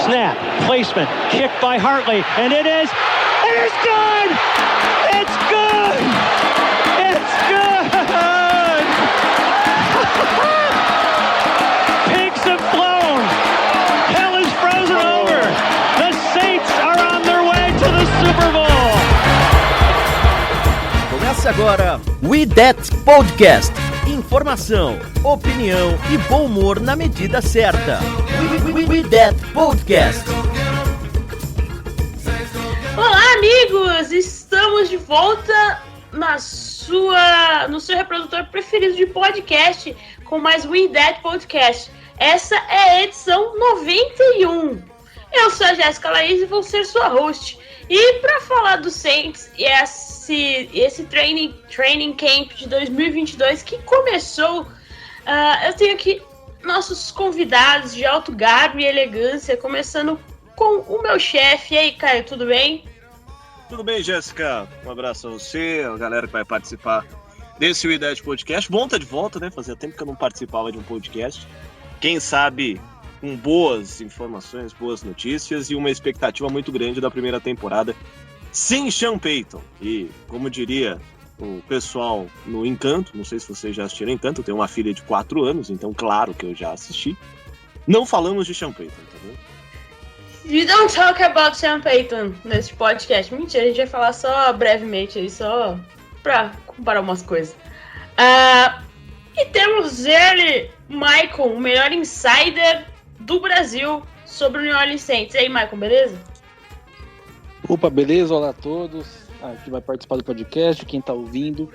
Snap, placement, kick by Hartley, and it is good! It's good! It's good! Pigs have flown! Hell is frozen over! The Saints are on their way to the Super Bowl! Começa agora We That Podcast. Informação, opinião e bom humor na medida certa. We That Podcast. Olá, amigos! Estamos de volta no seu reprodutor preferido de podcast com mais We That Podcast. Essa é a edição 91. Eu sou a Jéssica Laís e vou ser sua host. E para falar do Saints e esse training camp de 2022 que começou, eu tenho aqui nossos convidados de alto garbo e elegância, começando com o meu chefe. E aí, Caio, tudo bem? Tudo bem, Jéssica? Um abraço a você, a galera que vai participar desse We That Podcast. Bom estar de volta, né? Fazia tempo que eu não participava de um podcast. Quem sabe com boas informações, boas notícias e uma expectativa muito grande da primeira temporada sem Sean Payton. E, como diria o pessoal no Encanto, não sei se vocês já assistiram Encanto, eu tenho uma filha de 4 anos, então claro que eu já assisti. Não falamos de Sean Payton, tá bom? We don't talk about Sean Payton nesse podcast. Mentira, a gente vai falar só brevemente aí, só pra comparar umas coisas. E temos ele, Michael, o melhor insider do Brasil sobre o New Orleans Saints. E aí, Michael, beleza? Opa, beleza? Olá a todos. Que vai participar do podcast, quem tá ouvindo.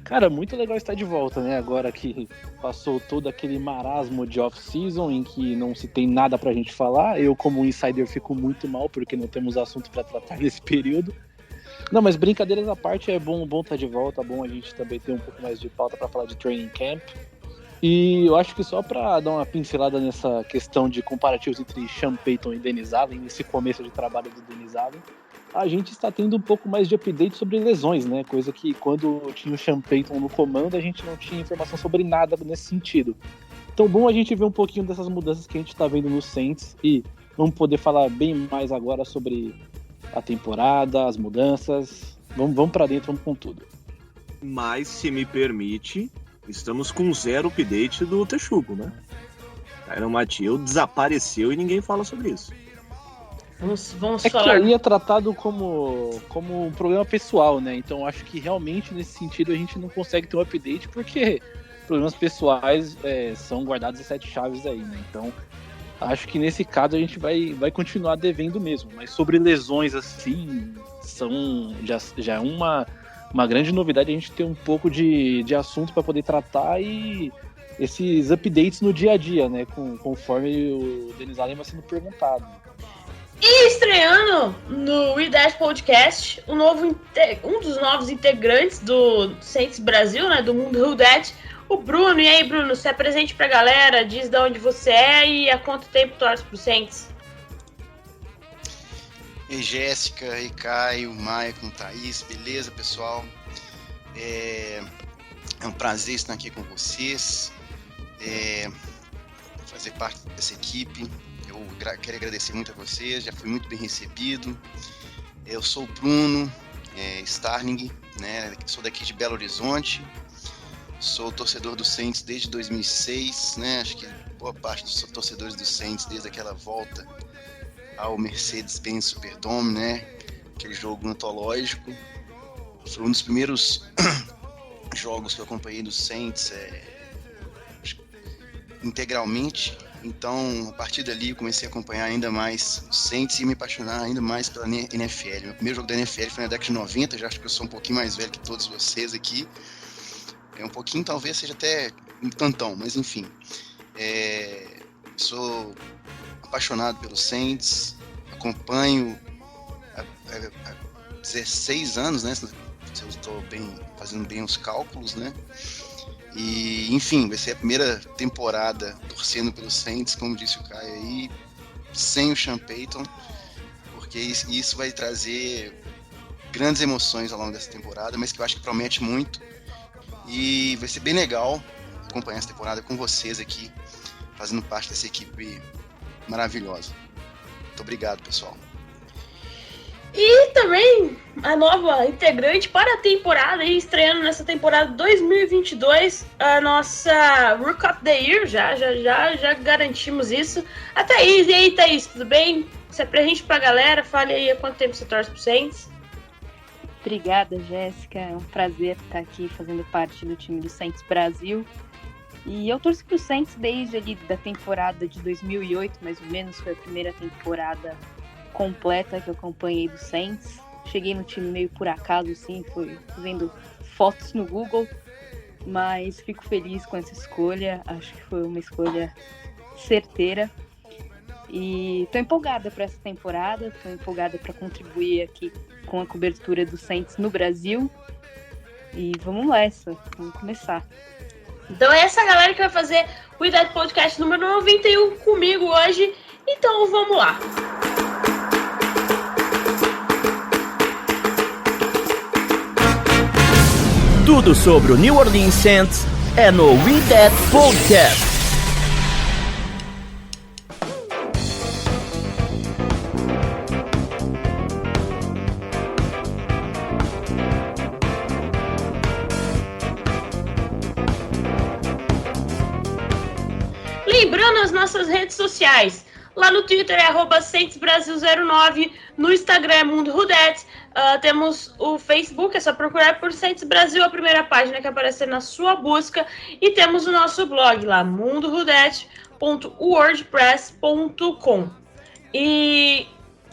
Cara, muito legal estar de volta, né? Agora que passou todo aquele marasmo de off-season em que não se tem nada pra gente falar. Eu, como insider, fico muito mal porque não temos assunto pra tratar nesse período. Não, mas brincadeiras à parte, é bom estar de volta. É bom a gente também ter um pouco mais de pauta pra falar de training camp. E eu acho que só pra dar uma pincelada nessa questão de comparativos entre Sean Payton e Dennis Allen, nesse começo de trabalho do Dennis Allen, a gente está tendo um pouco mais de update sobre lesões, né? Coisa que quando tinha o Sean Payton no comando, a gente não tinha informação sobre nada nesse sentido. Então, bom a gente ver um pouquinho dessas mudanças que a gente está vendo no Saints e vamos poder falar bem mais agora sobre a temporada, as mudanças. Vamos para dentro, vamos com tudo. Mas, se me permite, estamos com 0 update do Texugo, né? Tyrann Mathieu desapareceu e ninguém fala sobre isso. Vamos é falar. Que aí é tratado como um problema pessoal, né? Então acho que realmente nesse sentido a gente não consegue ter um update porque problemas pessoais são guardados em 7 chaves aí, né? Então acho que nesse caso a gente vai continuar devendo mesmo. Mas sobre lesões assim, já é uma grande novidade a gente ter um pouco de assunto para poder tratar e esses updates no dia a dia, né? Conforme o Dennis Allen vai sendo perguntado. E estreando no We That Podcast, um dos novos integrantes do Saints Brasil, né, do Mundo Who Dat, o Bruno. E aí, Bruno, se apresente pra galera, diz de onde você é e há quanto tempo torce pro Saints. Ei, Jéssica, ei, Caio, Maicon, Thaís, beleza, pessoal? É um prazer estar aqui com vocês, fazer parte dessa equipe. Eu quero agradecer muito a vocês, já fui muito bem recebido. Eu sou o Bruno Starling, né? Sou daqui de Belo Horizonte, sou torcedor do Saints desde 2006, né? Acho que boa parte dos torcedores do Saints desde aquela volta ao Mercedes-Benz Superdome, né? Aquele jogo antológico. Foi um dos primeiros jogos que eu acompanhei do Saints integralmente. Então, a partir dali, eu comecei a acompanhar ainda mais o Saints e me apaixonar ainda mais pela NFL. Meu primeiro jogo da NFL foi na década de 90, já acho que eu sou um pouquinho mais velho que todos vocês aqui. Um pouquinho, talvez seja até um tantão, mas enfim. Sou apaixonado pelo Saints, acompanho há 16 anos, né? Se eu estou fazendo bem os cálculos, né? E, enfim, vai ser a primeira temporada torcendo pelo Saints, como disse o Caio aí, sem o Sean Payton. porque isso vai trazer grandes emoções ao longo dessa temporada, mas que eu acho que promete muito. E vai ser bem legal acompanhar essa temporada com vocês aqui, fazendo parte dessa equipe maravilhosa. Muito obrigado, pessoal. E também a nova integrante para a temporada, aí, estreando nessa temporada 2022, a nossa Rook of the Year, já garantimos isso. A Thaís, e aí, Thaís, tudo bem? Se apresente pra galera, fale aí há quanto tempo você torce pro Saints. Obrigada, Jéssica, é um prazer estar aqui fazendo parte do time do Saints Brasil. E eu torço pro Saints desde ali da temporada de 2008, mais ou menos, foi a primeira temporada completa que eu acompanhei do Saints. Cheguei no time meio por acaso, assim, foi vendo fotos no Google, mas fico feliz com essa escolha, acho que foi uma escolha certeira. E tô empolgada para essa temporada, tô empolgada para contribuir aqui com a cobertura do Saints no Brasil. E vamos nessa, vamos começar. Então é essa galera que vai fazer o Idade Podcast número 91 comigo hoje, então vamos lá. Tudo sobre o New Orleans Saints é no We That Podcast. Lembrando as nossas redes sociais. Lá no Twitter é @SaintsBrasil09, no Instagram é Mundo Rudettes, temos o Facebook, é só procurar por Saints Brasil, a primeira página que aparecer na sua busca, e temos o nosso blog lá, mundorudete.wordpress.com. E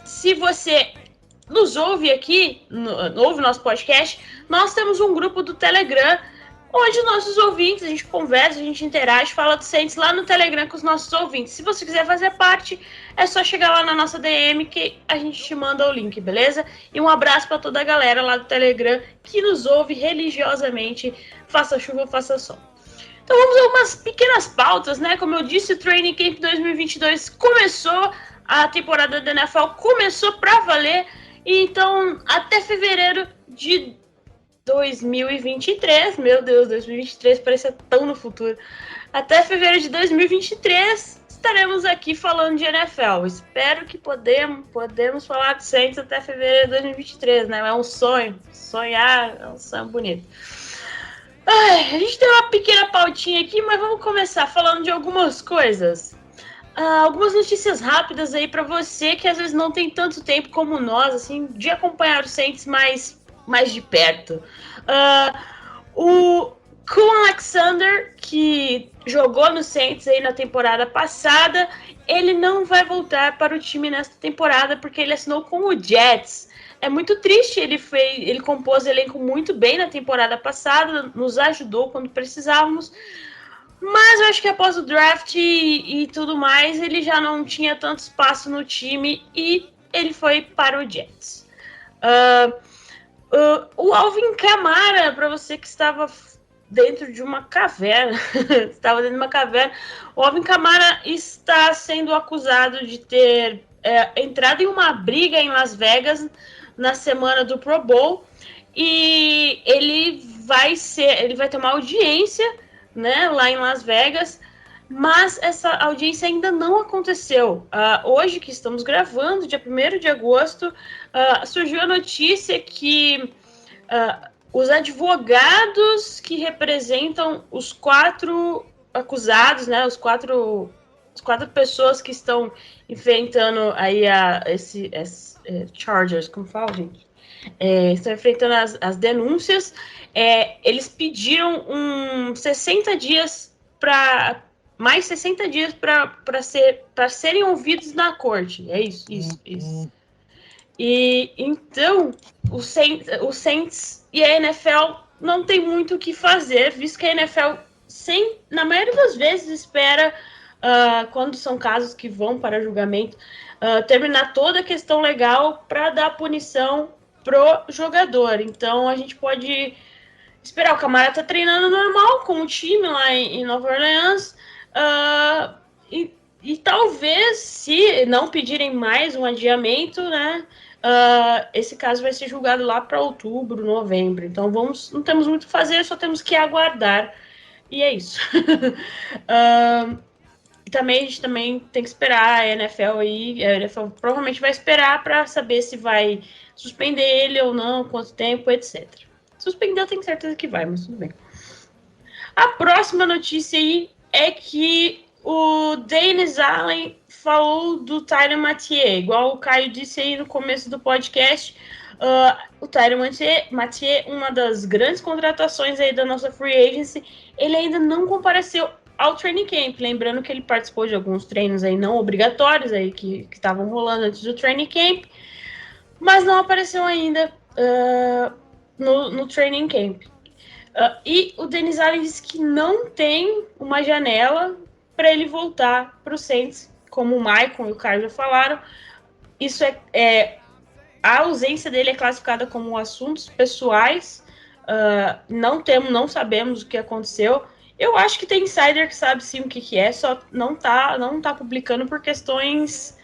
se você nos ouve aqui, ouve nosso podcast, nós temos um grupo do Telegram, onde nossos ouvintes, a gente conversa, a gente interage, fala do Saints lá no Telegram com os nossos ouvintes. Se você quiser fazer parte, é só chegar lá na nossa DM que a gente te manda o link, beleza? E um abraço para toda a galera lá do Telegram que nos ouve religiosamente, faça chuva, faça sol. Então vamos a umas pequenas pautas, né? Como eu disse, o Training Camp 2022 começou, a temporada da NFL começou para valer, e então até fevereiro de 2023, meu Deus, 2023 parecia tão no futuro. Até fevereiro de 2023 estaremos aqui falando de NFL. Espero que podemos falar de Saints até fevereiro de 2023, né? É um sonho, sonhar é um sonho bonito. Ai, a gente tem uma pequena pautinha aqui, mas vamos começar falando de algumas coisas. Algumas notícias rápidas aí para você que às vezes não tem tanto tempo como nós, assim, de acompanhar os Saints mais de perto. O Kwon Alexander, que jogou no Saints aí na temporada passada, ele não vai voltar para o time nesta temporada porque ele assinou com o Jets. É muito triste, ele compôs elenco muito bem na temporada passada, nos ajudou quando precisávamos, mas eu acho que após o draft e tudo mais, ele já não tinha tanto espaço no time e ele foi para o Jets. O Alvin Kamara, para você que estava dentro de uma caverna, o Alvin Kamara está sendo acusado de ter entrado em uma briga em Las Vegas na semana do Pro Bowl, e ele vai ter uma audiência, né, lá em Las Vegas, mas essa audiência ainda não aconteceu. Hoje que estamos gravando, dia 1º de agosto, surgiu a notícia que os advogados que representam os 4 acusados, né, as quatro pessoas que estão enfrentando aí esse charges, como fala, gente? Estão enfrentando as denúncias. Eles pediram 60 dias para mais 60 dias para serem ouvidos na corte. É isso. E então o Saints e a NFL não tem muito o que fazer, visto que a NFL, na maioria das vezes, espera, quando são casos que vão para julgamento, terminar toda a questão legal para dar punição pro jogador. Então a gente pode esperar. O Kamara tá treinando normal com o time lá em Nova Orleans, e E talvez, se não pedirem mais um adiamento, né, esse caso vai ser julgado lá para outubro, novembro. Então não temos muito o que fazer, só temos que aguardar. E é isso. Também a gente também tem que esperar a NFL aí. A NFL provavelmente vai esperar para saber se vai suspender ele ou não, quanto tempo, etc. Suspender eu tenho certeza que vai, mas tudo bem. A próxima notícia aí é que o Dennis Allen falou do Tyrann Mathieu, igual o Caio disse aí no começo do podcast. O Tyrann Mathieu, uma das grandes contratações aí da nossa free agency, ele ainda não compareceu ao training camp, lembrando que ele participou de alguns treinos aí não obrigatórios aí que estavam rolando antes do training camp, mas não apareceu ainda no training camp. E o Dennis Allen disse que não tem uma janela para ele voltar para o Saints, como o Maicon e o Caio já falaram. Isso a ausência dele é classificada como assuntos pessoais. Não sabemos o que aconteceu. Eu acho que tem insider que sabe sim o que é, só não tá publicando por questões,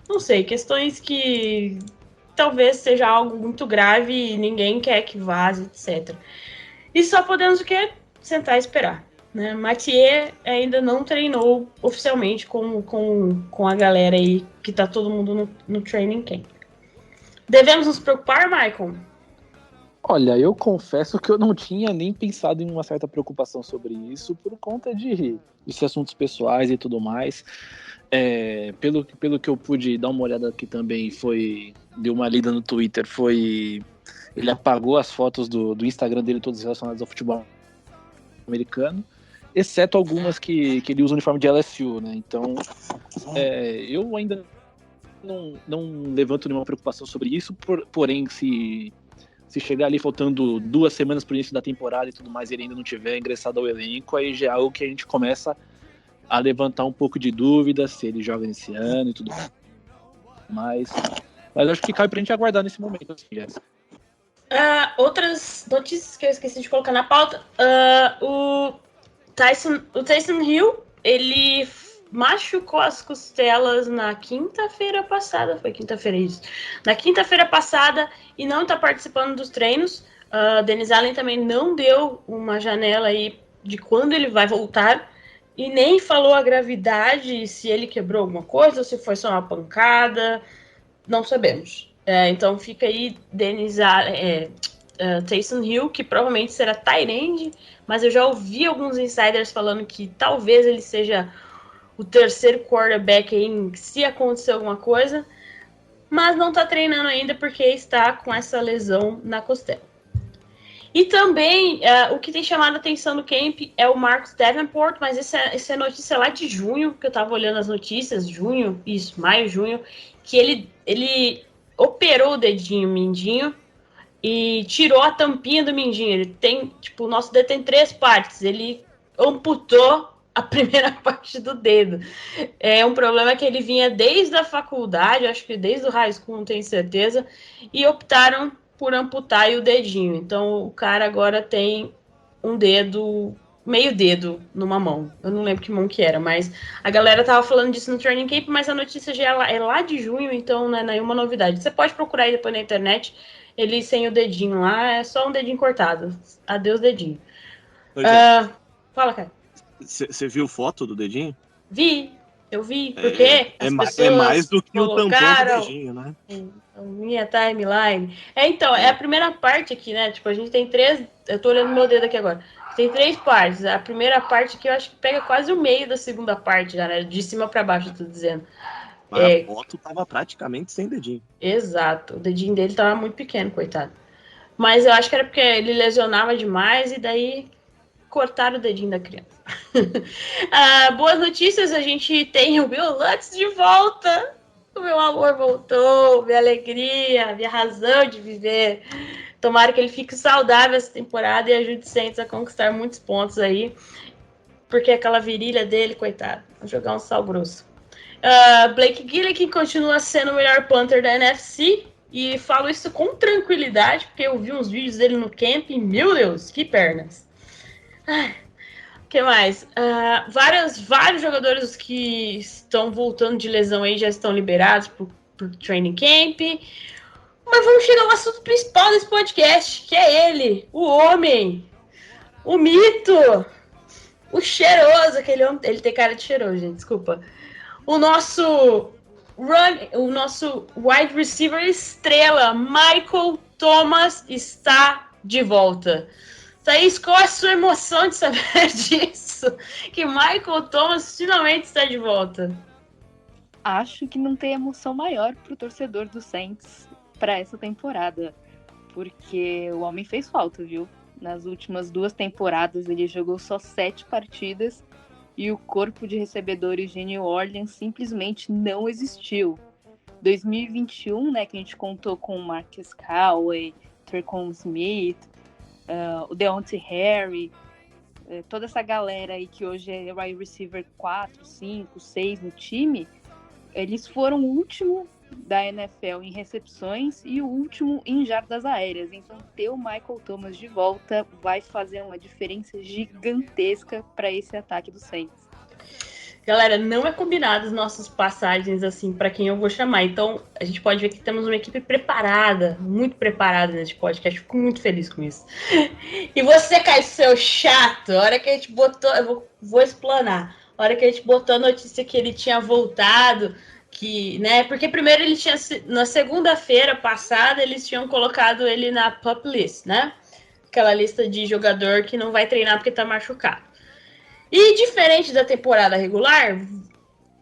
não sei, questões que talvez seja algo muito grave e ninguém quer que vaze, etc. E só podemos o quê? Sentar e esperar. Né? Mathieu ainda não treinou oficialmente com a galera aí, que tá todo mundo no training camp. Devemos nos preocupar, Michael? Olha, eu confesso que eu não tinha nem pensado em uma certa preocupação sobre isso por conta de assuntos pessoais e tudo mais. Pelo que eu pude dar uma olhada aqui também, deu uma lida no Twitter, ele apagou as fotos do Instagram dele todas relacionadas ao futebol americano, exceto algumas que ele usa o uniforme de LSU, né? Então, eu ainda não levanto nenhuma preocupação sobre isso, porém, se chegar ali faltando 2 semanas para o início da temporada e tudo mais, ele ainda não tiver ingressado ao elenco, aí já é algo que a gente começa a levantar um pouco de dúvida se ele joga nesse ano e tudo mais. Mas acho que cabe pra gente aguardar nesse momento, assim, Jéssica. Outras notícias que eu esqueci de colocar na pauta. O Taysom Hill, ele machucou as costelas na quinta-feira passada. Foi quinta-feira isso. Na quinta-feira passada e não está participando dos treinos. Dennis Allen também não deu uma janela aí de quando ele vai voltar. E nem falou a gravidade, se ele quebrou alguma coisa, se foi só uma pancada. Não sabemos. Então fica aí Taysom Hill, que provavelmente será tight end, mas eu já ouvi alguns insiders falando que talvez ele seja o terceiro quarterback aí, se acontecer alguma coisa, mas não está treinando ainda porque está com essa lesão na costela. E também, o que tem chamado a atenção no camp é o Marcus Davenport, mas essa é notícia lá de junho, que eu estava olhando as notícias, maio, junho, que ele operou o dedinho, mindinho, e tirou a tampinha do mindinho. Ele tem, o nosso dedo tem 3 partes, ele amputou a primeira parte do dedo. É um problema que ele vinha desde a faculdade, acho que desde o high school, não tenho certeza, e optaram por amputar o dedinho. Então o cara agora tem um dedo, meio dedo numa mão. Eu não lembro que mão que era, mas a galera tava falando disso no training camp, mas a notícia já é lá de junho, então não é nenhuma novidade. Você pode procurar aí depois na internet, ele sem o dedinho lá, é só um dedinho cortado. Adeus, dedinho. Fala, cara. Você viu foto do dedinho? Eu vi, porque é mais do que o tampão do dedinho, né? A minha timeline. Então, é a primeira parte aqui, né? A gente tem 3. Eu tô olhando meu dedo aqui agora. Tem 3 partes. A primeira parte aqui eu acho que pega quase o meio da segunda parte, já, né? De cima pra baixo, eu tô dizendo. Mas a foto tava praticamente sem dedinho. Exato. O dedinho dele tava muito pequeno, coitado. Mas eu acho que era porque ele lesionava demais e daí cortaram o dedinho da criança. Boas notícias, a gente tem o Will Lutz de volta. O meu amor voltou, minha alegria, minha razão de viver. Tomara que ele fique saudável essa temporada e ajude o Saints a conquistar muitos pontos aí. Porque aquela virilha dele, coitado, vai jogar um sal grosso. Blake Gillikin continua sendo o melhor punter da NFC. E falo isso com tranquilidade, porque eu vi uns vídeos dele no camp e, meu Deus, que pernas. que mais? Vários jogadores que estão voltando de lesão aí já estão liberados pro training camp. Mas vamos chegar ao assunto principal desse podcast, que é ele, o homem, o mito, o cheiroso, aquele homem, ele tem cara de cheiroso, gente, desculpa. O nosso wide receiver estrela, Michael Thomas, está de volta. Thaís, qual é a sua emoção de saber disso? Que Michael Thomas finalmente está de volta. Acho que não tem emoção maior pro torcedor do Saints para essa temporada, porque o homem fez falta, viu? Nas últimas 2 temporadas ele jogou só 7 partidas e o corpo de recebedores de New Orleans simplesmente não existiu. 2021, né, que a gente contou com o Marcus Callaway, Tre'Quan Smith, o Deontay Harry, toda essa galera aí que hoje é wide receiver 4, 5, 6 no time, eles foram o último da NFL em recepções e o último em jardas aéreas. Então ter o Michael Thomas de volta vai fazer uma diferença gigantesca para esse ataque do Saints. Galera, não é combinado as nossas passagens assim para quem eu vou chamar. Então a gente pode ver que temos uma equipe preparada, muito preparada nesse podcast. Fico muito feliz com isso. E você, Caio, seu chato, a hora que a gente botou, eu vou explanar. A hora que a gente botou a notícia que ele tinha voltado, que, né? Porque primeiro ele tinha, na segunda-feira passada, eles tinham colocado ele na PUP list, né? Aquela lista de jogador que não vai treinar porque tá machucado. E diferente da temporada regular,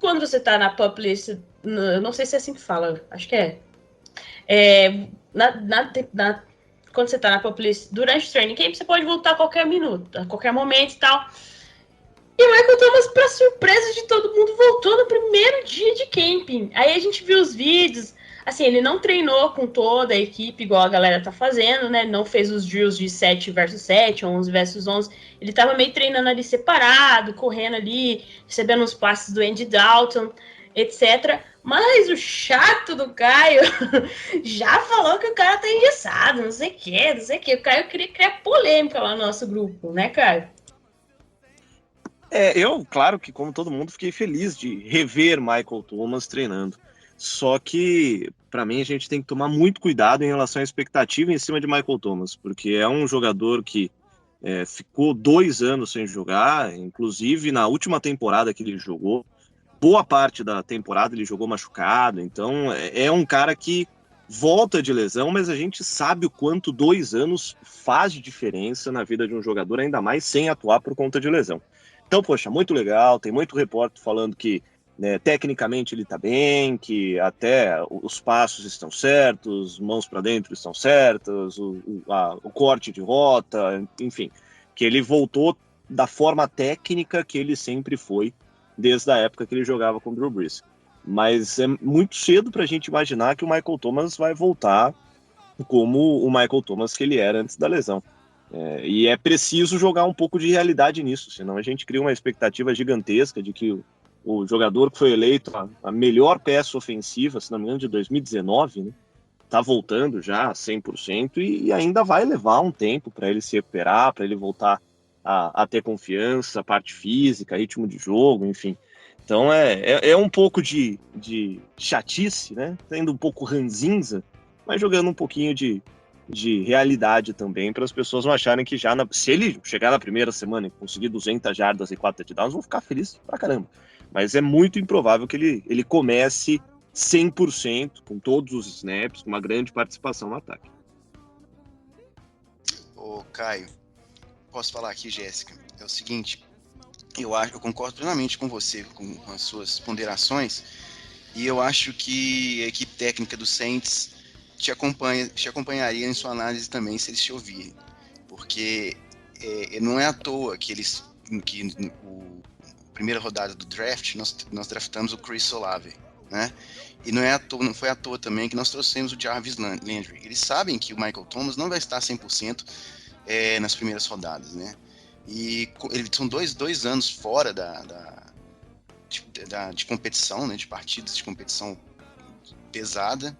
quando você tá na PUP list, eu não sei se é assim que fala, acho que quando você tá na PUP list durante o training camp, você pode voltar a qualquer minuto, a qualquer momento e tal. E o Michael Thomas, para surpresa de todo mundo, voltou no primeiro dia de camping. Aí a gente viu os vídeos. Assim, ele não treinou com toda a equipe, igual a galera tá fazendo, né? Não fez os drills de 7 versus 7, 11 versus 11. Ele tava meio treinando ali separado, correndo ali, recebendo os passes do Andy Dalton, etc. Mas o chato do Caio já falou que o cara tá engessado, não sei o que. O Caio queria criar polêmica lá no nosso grupo, né, Caio? Eu, claro que como todo mundo, fiquei feliz de rever Michael Thomas treinando. Só que, para mim, a gente tem que tomar muito cuidado em relação à expectativa em cima de Michael Thomas, porque é um jogador que ficou 2 anos sem jogar, inclusive na última temporada que ele jogou, boa parte da temporada ele jogou machucado, então é um cara que volta de lesão, mas a gente sabe o quanto 2 anos faz de diferença na vida de um jogador, ainda mais sem atuar por conta de lesão. Então, poxa, muito legal, tem muito repórter falando que, né, tecnicamente ele tá bem, que até os passos estão certos, mãos para dentro estão certas, o corte de rota, enfim, que ele voltou da forma técnica que ele sempre foi desde a época que ele jogava com o Drew Brees. Mas é muito cedo para a gente imaginar que o Michael Thomas vai voltar como o Michael Thomas que ele era antes da lesão. E é preciso jogar um pouco de realidade nisso, senão a gente cria uma expectativa gigantesca de que o jogador que foi eleito a melhor peça ofensiva, se não me engano, de 2019, né, tá voltando já a 100% e ainda vai levar um tempo para ele se recuperar, para ele voltar a ter confiança, parte física, ritmo de jogo, enfim. Então é um pouco de chatice, né, sendo um pouco ranzinza, mas jogando um pouquinho de realidade também, para as pessoas não acharem que se ele chegar na primeira semana e conseguir 200 jardas e 4 touchdowns, vão ficar felizes pra caramba. Mas é muito improvável que ele comece 100%, com todos os snaps, com uma grande participação no ataque. Ô, Caio, posso falar aqui, Jéssica? É o seguinte, eu concordo plenamente com você, com as suas ponderações, e eu acho que a equipe técnica do Saints te acompanharia em sua análise também, se eles te ouvirem. Porque não é à toa que primeira rodada do draft, nós draftamos o Chris Olave, né? E não foi à toa também que nós trouxemos o Jarvis Landry. Eles sabem que o Michael Thomas não vai estar 100% nas primeiras rodadas, né? E eles são dois anos fora de competição, né? De partidas de competição pesada.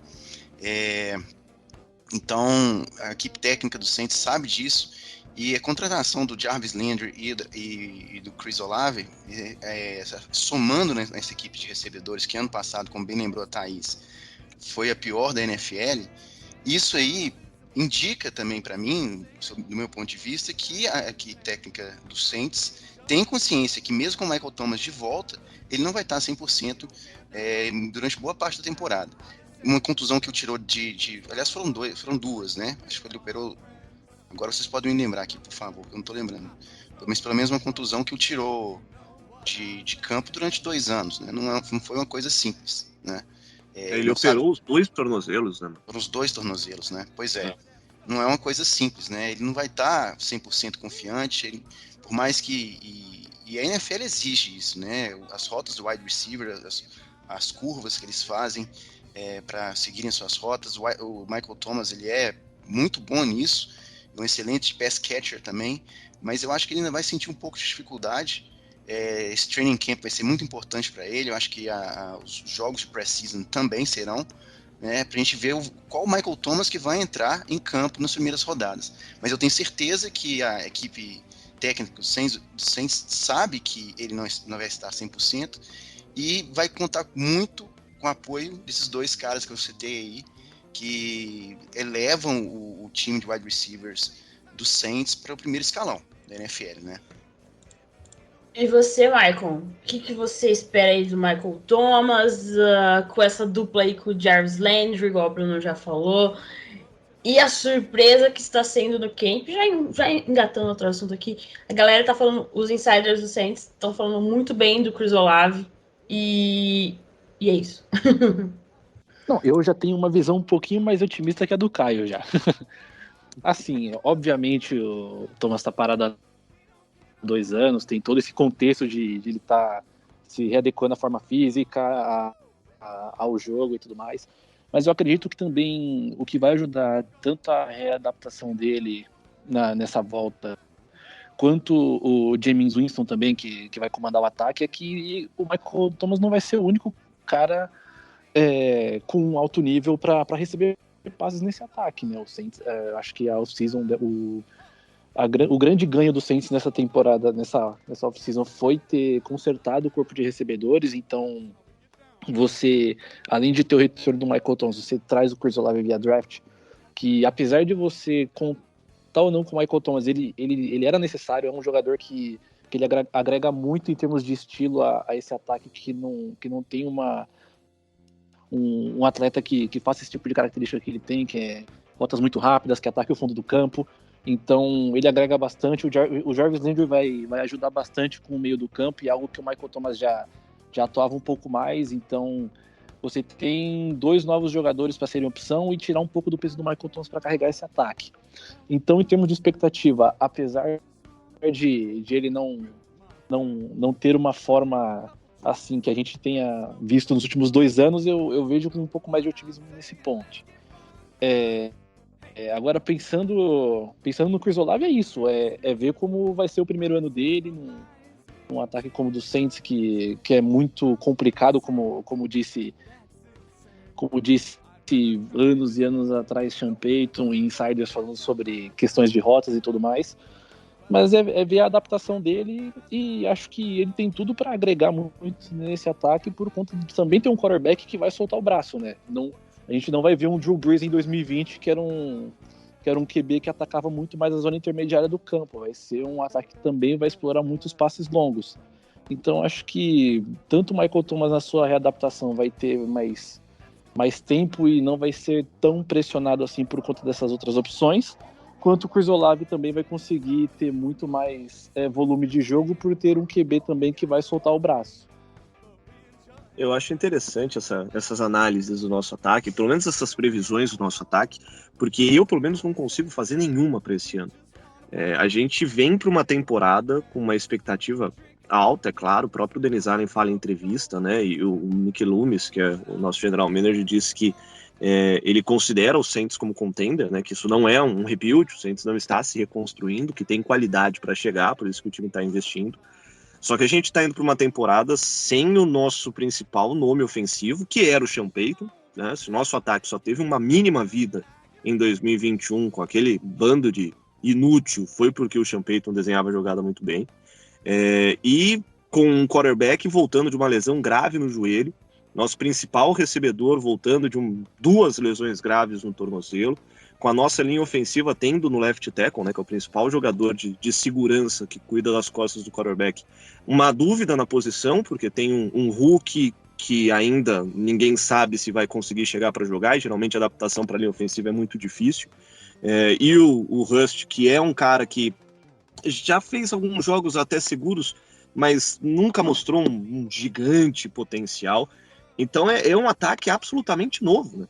Então, a equipe técnica do Saints sabe disso E a contratação do Jarvis Landry e do Chris Olave, somando nessa equipe de recebedores, que ano passado, como bem lembrou a Thaís, foi a pior da NFL, isso aí indica também para mim, do meu ponto de vista, que a equipe técnica do Saints tem consciência que mesmo com o Michael Thomas de volta, ele não vai estar 100% durante boa parte da temporada. Uma contusão que o tirou aliás, foram duas, né? Acho que ele operou. Agora vocês podem me lembrar aqui, por favor, eu não tô lembrando. Mas pelo menos uma contusão que o tirou de campo durante 2 anos, né? Não foi uma coisa simples, né? Ele operou os 2 tornozelos, né? Os 2 tornozelos, né? Pois é. Não é uma coisa simples, né? Ele não vai estar 100% confiante, por mais que... E a NFL exige isso, né? As rotas do wide receiver, as curvas que eles fazem para seguirem suas rotas. O Michael Thomas, ele é muito bom nisso, um excelente pass catcher também, mas eu acho que ele ainda vai sentir um pouco de dificuldade. Esse training camp vai ser muito importante para ele. Eu acho que os jogos de pré-season também serão, né, para a gente ver qual o Michael Thomas que vai entrar em campo nas primeiras rodadas. Mas eu tenho certeza que a equipe técnica do Saints sabe que ele não vai estar 100% e vai contar muito com o apoio desses 2 caras que eu citei aí, que elevam o time de wide receivers do Saints para o primeiro escalão da NFL, né? E você, Michael? O que você espera aí do Michael Thomas, com essa dupla aí com o Jarvis Landry, igual o Bruno já falou, e a surpresa que está sendo no camp? Já engatando outro assunto aqui, a galera tá falando, os insiders do Saints estão falando muito bem do Chris Olave, e é isso. Não, eu já tenho uma visão um pouquinho mais otimista que a do Caio já. Assim, obviamente o Thomas tá parado há 2 anos, tem todo esse contexto de ele estar se readequando à forma física, ao jogo e tudo mais. Mas eu acredito que também o que vai ajudar tanto a readaptação dele nessa volta, quanto o Jameis Winston também, que vai comandar o ataque, é que o Michael Thomas não vai ser o único cara com alto nível para receber passes nesse ataque, né? O Saints, acho que a off-season, o grande ganho do Saints nessa temporada, nessa off-season, foi ter consertado o corpo de recebedores. Então, você, além de ter o retorno do Michael Thomas, você traz o Chris Olave via draft, que apesar de você contar ou não com o Michael Thomas, ele era necessário, é um jogador que ele agrega muito em termos de estilo a esse ataque, que não tem um atleta que faça esse tipo de característica que ele tem, que é rotas muito rápidas, que ataque o fundo do campo. Então ele agrega bastante. O Jarvis Landry vai ajudar bastante com o meio do campo, e algo que o Michael Thomas já atuava um pouco mais. Então você tem 2 novos jogadores para serem opção e tirar um pouco do peso do Michael Thomas para carregar esse ataque. Então, em termos de expectativa, apesar de ele não ter uma forma assim que a gente tenha visto nos últimos 2 anos, eu vejo com um pouco mais de otimismo nesse ponto. Agora, pensando no Chris Olave, é isso, ver como vai ser o primeiro ano dele num ataque como o do Saints, que é muito complicado, como disse anos e anos atrás Sean Payton e insiders falando sobre questões de rotas e tudo mais. Mas é ver a adaptação dele, e acho que ele tem tudo para agregar muito nesse ataque, por conta de também ter um quarterback que vai soltar o braço, né? A gente não vai ver um Drew Brees em 2020, que era um QB que atacava muito mais a zona intermediária do campo. Vai ser um ataque que também vai explorar muitos passes longos. Então acho que tanto o Michael Thomas na sua readaptação vai ter mais tempo e não vai ser tão pressionado assim por conta dessas outras opções, quanto o Chris Olave também vai conseguir ter muito mais volume de jogo por ter um QB também que vai soltar o braço. Eu acho interessante essas análises do nosso ataque, pelo menos essas previsões do nosso ataque, porque eu, pelo menos, não consigo fazer nenhuma para esse ano. A gente vem para uma temporada com uma expectativa alta, é claro. O próprio Dennis Allen fala em entrevista, né? E o Mickey Loomis, que é o nosso general manager, disse que ele considera o Saints como contender, né? Que isso não é um rebuild, o Saints não está se reconstruindo, que tem qualidade para chegar, por isso que o time está investindo. Só que a gente está indo para uma temporada sem o nosso principal nome ofensivo, que era o Sean Payton, né? Se o nosso ataque só teve uma mínima vida em 2021, com aquele bando de inútil foi porque o Sean Payton desenhava a jogada muito bem. E com um quarterback voltando de uma lesão grave no joelho, nosso principal recebedor voltando de duas lesões graves no tornozelo, com a nossa linha ofensiva tendo no left tackle, né, que é o principal jogador de segurança que cuida das costas do quarterback, uma dúvida na posição, porque tem um Hulk que ainda ninguém sabe se vai conseguir chegar para jogar, e geralmente a adaptação para a linha ofensiva é muito difícil, e o Hurst, que é um cara que já fez alguns jogos até seguros, mas nunca mostrou um gigante potencial. Então é um ataque absolutamente novo, né?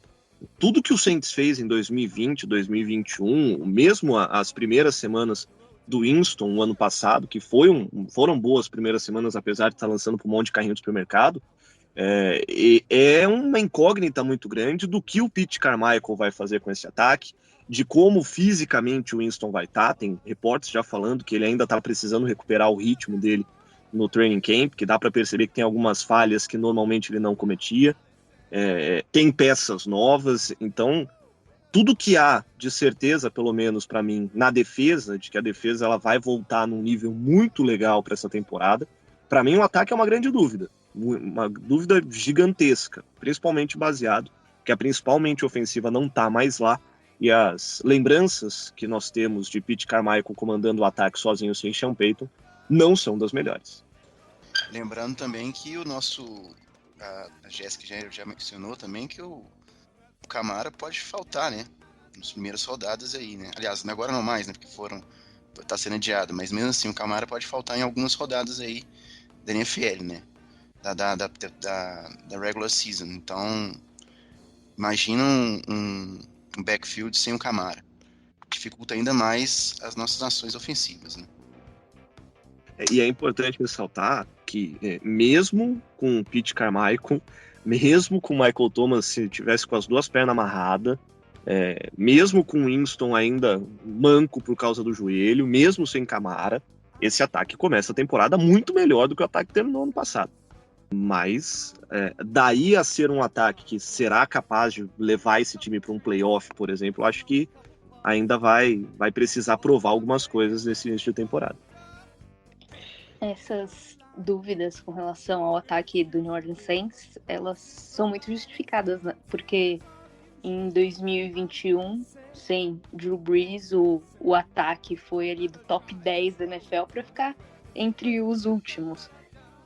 Tudo que o Saints fez em 2020, 2021, mesmo as primeiras semanas do Winston no ano passado, que foram boas primeiras semanas, apesar de estar lançando para um monte de carrinho de supermercado, é uma incógnita muito grande do que o Pete Carmichael vai fazer com esse ataque, de como fisicamente o Winston vai estar. Tem reportes já falando que ele ainda está precisando recuperar o ritmo dele no training camp, que dá para perceber que tem algumas falhas que normalmente ele não cometia. Tem peças novas, então tudo que há de certeza, pelo menos para mim, na defesa, de que a defesa ela vai voltar num nível muito legal para essa temporada, para mim o ataque é uma grande dúvida, uma dúvida gigantesca, principalmente baseado que a principalmente ofensiva não está mais lá, e as lembranças que nós temos de Pete Carmichael comandando o ataque sozinho sem Sean Payton não são das melhores. Lembrando também que a Jéssica já mencionou também que o Kamara pode faltar, né? Nas primeiras rodadas aí, né? Aliás, agora não mais, né? Porque tá sendo adiado, mas mesmo assim o Kamara pode faltar em algumas rodadas aí da NFL, né? Da regular season. Então, imagina um backfield sem o Kamara. Dificulta ainda mais as nossas ações ofensivas, né? E é importante ressaltar que, mesmo com o Pete Carmichael, mesmo com o Michael Thomas se tivesse com as duas pernas amarradas, mesmo com o Winston ainda manco por causa do joelho, mesmo sem Kamara, esse ataque começa a temporada muito melhor do que o ataque que terminou ano passado. Mas daí a ser um ataque que será capaz de levar esse time para um playoff, por exemplo, eu acho que ainda vai precisar provar algumas coisas nesse início de temporada. Essas dúvidas com relação ao ataque do New Orleans Saints, elas são muito justificadas, né? Porque em 2021, sem Drew Brees, o ataque foi ali do top 10 da NFL para ficar entre os últimos.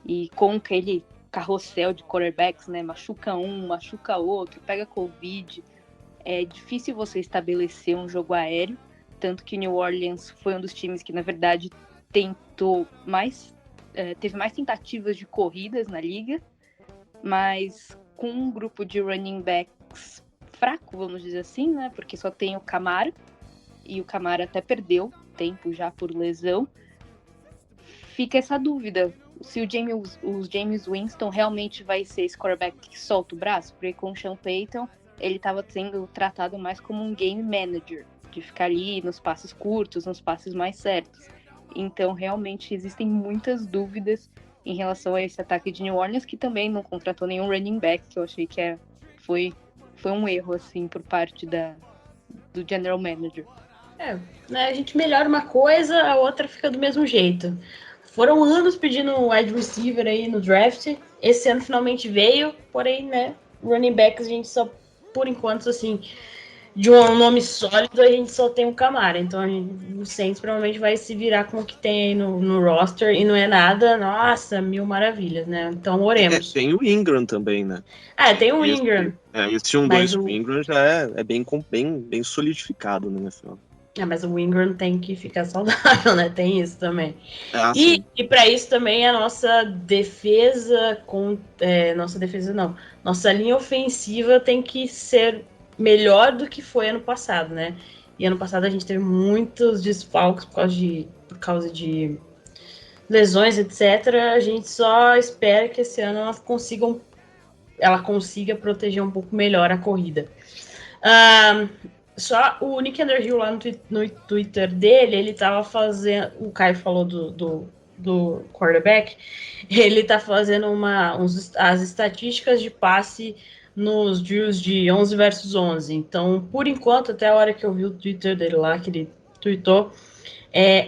E com aquele carrossel de quarterbacks, né? Machuca um, machuca outro, pega Covid. É difícil você estabelecer um jogo aéreo, tanto que New Orleans foi um dos times que, na verdade, teve mais tentativas de corridas na liga, mas com um grupo de running backs fraco, vamos dizer assim, né? Porque só tem o Kamara, e o Kamara até perdeu tempo já por lesão. Fica essa dúvida, se o James Winston realmente vai ser esse quarterback que solta o braço, porque com o Sean Payton ele estava sendo tratado mais como um game manager, de ficar ali nos passes curtos, nos passes mais certos. Então, realmente, existem muitas dúvidas em relação a esse ataque de New Orleans, que também não contratou nenhum running back, que eu achei que foi um erro, assim, por parte do general manager. Né, a gente melhora uma coisa, a outra fica do mesmo jeito. Foram anos pedindo um wide receiver aí no draft, esse ano finalmente veio, porém, né, running backs a gente só, por enquanto, assim, de um nome sólido, a gente só tem o Kamara. Então o Saints provavelmente vai se virar com o que tem aí no roster, e não é nada, nossa, mil maravilhas, né? Então oremos. Tem o Ingram também, né? Tem o Ingram. Esse 1-2 do Ingram já é bem solidificado, né, NFL? Mas o Ingram tem que ficar saudável, né? Tem isso também. E para isso também a nossa defesa nossa linha ofensiva tem que ser melhor do que foi ano passado, né? E ano passado a gente teve muitos desfalques por causa de lesões, etc. A gente só espera que esse ano ela consiga proteger um pouco melhor a corrida. Só o Nick Underhill lá no Twitter dele, ele tava fazendo... O Caio falou do quarterback. Ele tá fazendo as estatísticas de passe nos drills de 11 versus 11. Então, por enquanto, até a hora que eu vi o Twitter dele lá, que ele tweetou.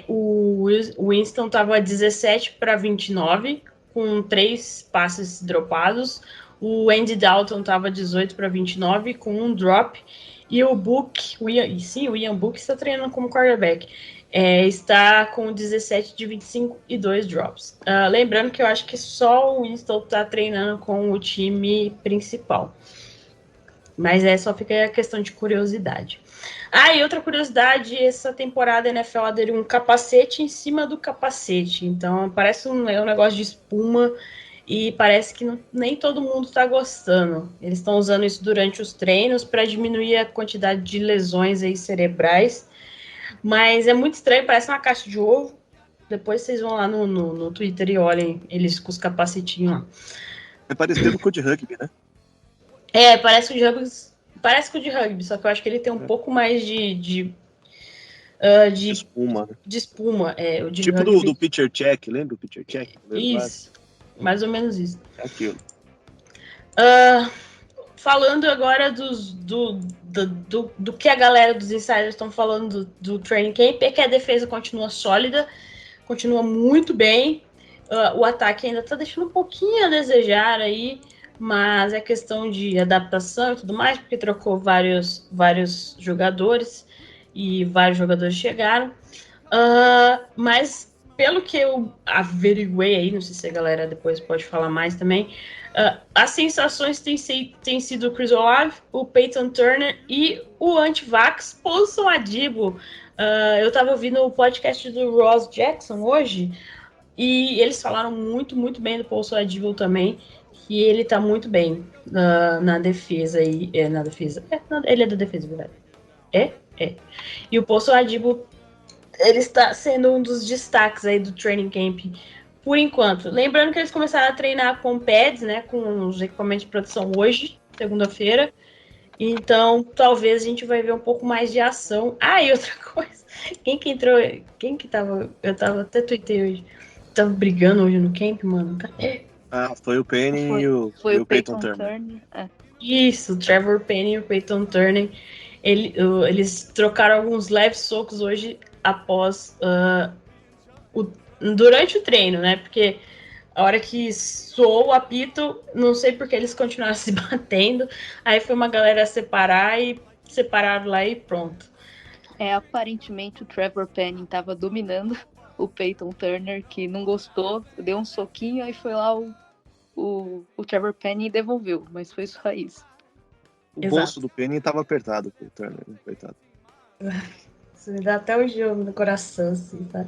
O Winston estava 17 para 29, com 3 passes dropados. O Andy Dalton estava 18 para 29, com 1 drop. E o o Ian Book está treinando como quarterback. Está com 17 de 25 e 2 drops. Lembrando que eu acho que só o Winston está treinando com o time principal. Mas só fica a questão de curiosidade. E outra curiosidade, essa temporada a NFL aderiu um capacete em cima do capacete. Então parece um negócio de espuma e parece que nem todo mundo está gostando. Eles estão usando isso durante os treinos para diminuir a quantidade de lesões aí cerebrais. Mas é muito estranho, parece uma caixa de ovo. Depois vocês vão lá no Twitter e olhem eles com os capacetinhos lá. É parecido com o de rugby, né? Parece com o de rugby, só que eu acho que ele tem um pouco mais de espuma, né? De espuma, o de tipo rugby. do pitcher check, lembra o pitcher check? Isso, mais ou menos isso. É aquilo. Falando agora do que a galera dos insiders estão falando do training camp, é que a defesa continua sólida, continua muito bem. O ataque ainda está deixando um pouquinho a desejar aí, mas é questão de adaptação e tudo mais, porque trocou vários jogadores e vários jogadores chegaram. Mas pelo que eu averiguei aí, não sei se a galera depois pode falar mais também, as sensações têm sido o Chris Olave, o Peyton Turner e o anti-vax Paulson Adebo. Eu estava ouvindo o podcast do Ross Jackson hoje e eles falaram muito, muito bem do Paulson Adebo também, que ele tá muito bem na defesa aí. Ele é da defesa, verdade. E o Paulson Adebo, ele está sendo um dos destaques aí do training camp por enquanto. Lembrando que eles começaram a treinar com pads, né, com os equipamentos de proteção hoje, segunda-feira. Então, talvez a gente vai ver um pouco mais de ação. E outra coisa. Quem que tava... Eu tava até tuitei hoje. Tava brigando hoje no camp, mano. Foi o Penny e o Peyton Turner. Isso, o Trevor Penny e o Peyton Turner. Eles trocaram alguns leves socos hoje após... durante o treino, né? Porque a hora que soou o apito, não sei porque eles continuaram se batendo. Aí foi uma galera separar e separaram lá e pronto. Aparentemente o Trevor Penning tava dominando o Peyton Turner, que não gostou, deu um soquinho, aí foi lá o Trevor Penning devolveu, mas foi só isso. O bolso do Penny tava apertado pro Turner, coitado. Isso me dá até um jogo no coração, assim, tá?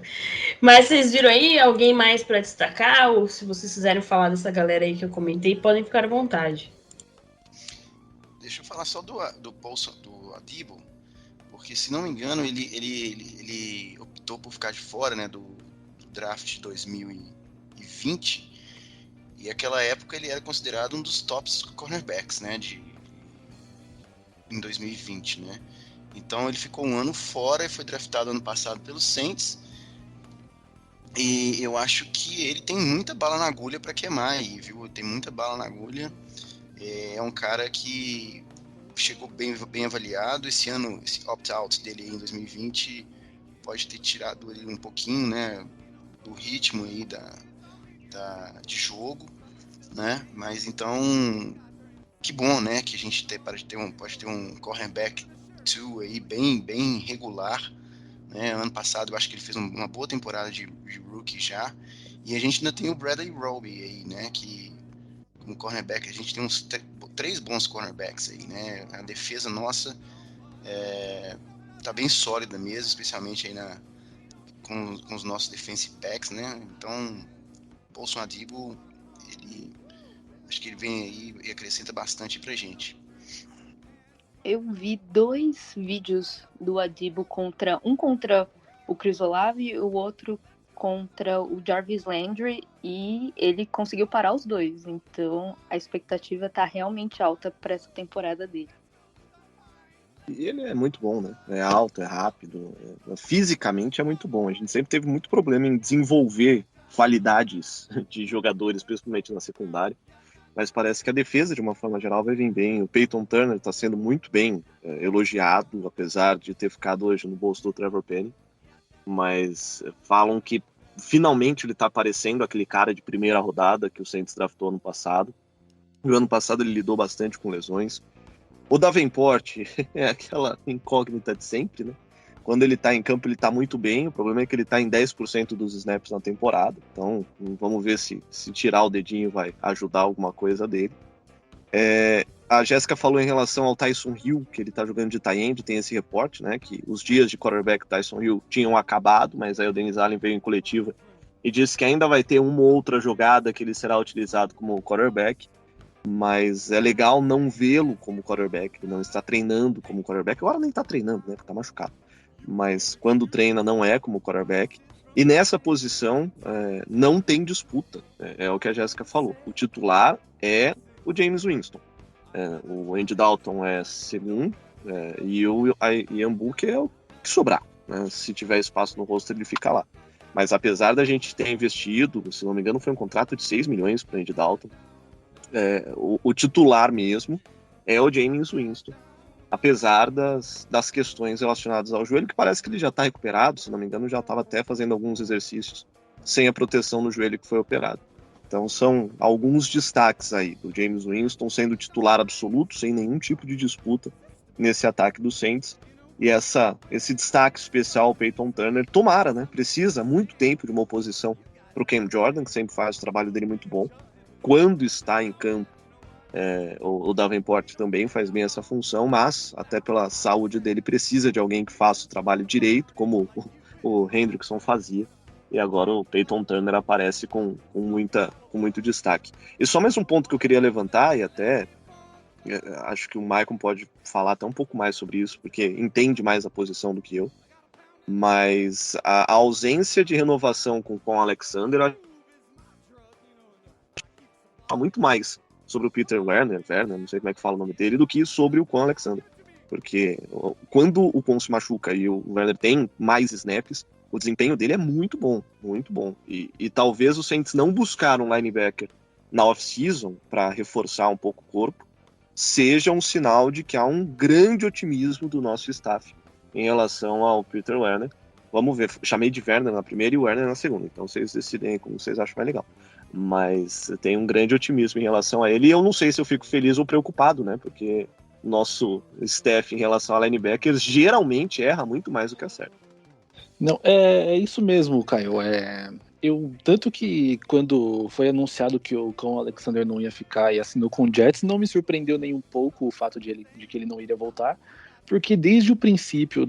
Mas vocês viram aí alguém mais para destacar? Ou se vocês quiserem falar dessa galera aí que eu comentei, podem ficar à vontade. Deixa eu falar só do Adebo, porque se não me engano ele optou por ficar de fora, né, do draft de 2020, e naquela época ele era considerado um dos tops cornerbacks, né, em 2020, né? Então ele ficou um ano fora e foi draftado ano passado pelos Saints. E eu acho que ele tem muita bala na agulha para queimar aí, viu? Tem muita bala na agulha. É um cara que chegou bem avaliado. Esse ano, esse opt-out dele aí em 2020 pode ter tirado ele um pouquinho, né, do ritmo aí de jogo, né? Mas então, que bom, né, que a gente pode ter um cornerback 2 aí bem regular, né? Ano passado eu acho que ele fez uma boa temporada de rookie já, e a gente ainda tem o Bradley Roby aí, né, que como cornerback a gente tem uns 3 bons cornerbacks aí, né? A defesa nossa tá bem sólida mesmo, especialmente aí com os nossos defensive backs, né? Então Paulson Adebo, acho que ele vem aí e acrescenta bastante pra gente. Eu vi 2 vídeos do Adebo contra o Chris Olave e o outro contra o Jarvis Landry, e ele conseguiu parar os dois. Então a expectativa tá realmente alta para essa temporada dele. E ele é muito bom, né? É alto, é rápido, fisicamente é muito bom. A gente sempre teve muito problema em desenvolver qualidades de jogadores, principalmente na secundária. mas parece que a defesa, de uma forma geral, vai vir bem. O Peyton Turner está sendo muito bem elogiado, apesar de ter ficado hoje no bolso do Trevor Penning. Mas falam que finalmente ele está aparecendo aquele cara de primeira rodada que o Saints draftou ano passado. E o ano passado ele lidou bastante com lesões. O Davenport é aquela incógnita de sempre, né? Quando ele tá em campo, ele tá muito bem. O problema é que ele tá em 10% dos snaps na temporada. Então, vamos ver se tirar o dedinho vai ajudar alguma coisa dele. A Jéssica falou em relação ao Tyson Hill, que ele tá jogando de tight end, tem esse reporte, né? Que os dias de quarterback Tyson Hill tinham acabado, mas aí o Dennis Allen veio em coletiva e disse que ainda vai ter uma ou outra jogada que ele será utilizado como quarterback. Mas é legal não vê-lo como quarterback, ele não está treinando como quarterback. Agora nem está treinando, né? Porque tá machucado. Mas quando treina não é como quarterback. E nessa posição não tem disputa. É o que a Jéssica falou. O titular é o James Winston. O Andy Dalton é segundo. E o Ian Book é o que sobrar. Né? Se tiver espaço no roster, ele fica lá. Mas apesar da gente ter investido, se não me engano, foi um contrato de 6 milhões para o Andy Dalton. O titular mesmo é o James Winston. Apesar das questões relacionadas ao joelho, que parece que ele já está recuperado, se não me engano, já estava até fazendo alguns exercícios sem a proteção no joelho que foi operado. Então são alguns destaques aí do James Winston sendo titular absoluto, sem nenhum tipo de disputa nesse ataque do Saints. E esse destaque especial ao Peyton Turner, tomara, né? Precisa há muito tempo de uma oposição para o Cam Jordan, que sempre faz o trabalho dele muito bom. Quando está em campo, o Davenport também faz bem essa função, mas até pela saúde dele precisa de alguém que faça o trabalho direito, como o Hendrickson fazia, e agora o Peyton Turner aparece com muito destaque. E só mais um ponto que eu queria levantar, e até acho que o Maicon pode falar até um pouco mais sobre isso, porque entende mais a posição do que eu, mas a ausência de renovação com o Alexander muito mais sobre o Peter Werner, não sei como é que fala o nome dele, do que sobre o Quan Alexander. Porque quando o Quan se machuca e o Werner tem mais snaps, o desempenho dele é muito bom, muito bom. E talvez o Saints não buscar um linebacker na off-season para reforçar um pouco o corpo, seja um sinal de que há um grande otimismo do nosso staff em relação ao Peter Werner. Vamos ver, chamei de Werner na primeira e o Werner na segunda, então vocês decidem como vocês acham mais legal. Mas tem um grande otimismo em relação a ele, e eu não sei se eu fico feliz ou preocupado, né? Porque nosso staff em relação a linebackers geralmente erra muito mais do que acerta. Não, é isso mesmo, Caio. Tanto que quando foi anunciado que o Quan Alexander não ia ficar e assinou com o Jets, não me surpreendeu nem um pouco o fato de que ele não iria voltar, porque desde o princípio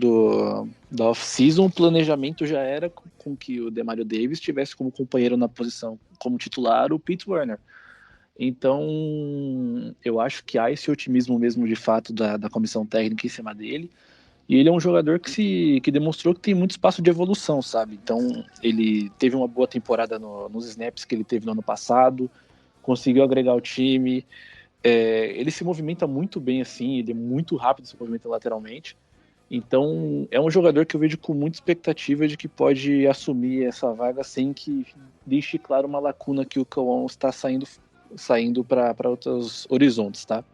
da off-season, o planejamento já era com que o Demario Davis tivesse como companheiro na posição como titular o Pete Werner. Então, eu acho que há esse otimismo mesmo de fato da comissão técnica em cima dele, e ele é um jogador que demonstrou que tem muito espaço de evolução, sabe? Então, ele teve uma boa temporada nos snaps que ele teve no ano passado, conseguiu agregar o time. Ele se movimenta muito bem assim, ele é muito rápido, se movimenta lateralmente. Então é um jogador que eu vejo com muita expectativa de que pode assumir essa vaga sem que deixe claro uma lacuna que o Cauã está saindo para outros horizontes, tá?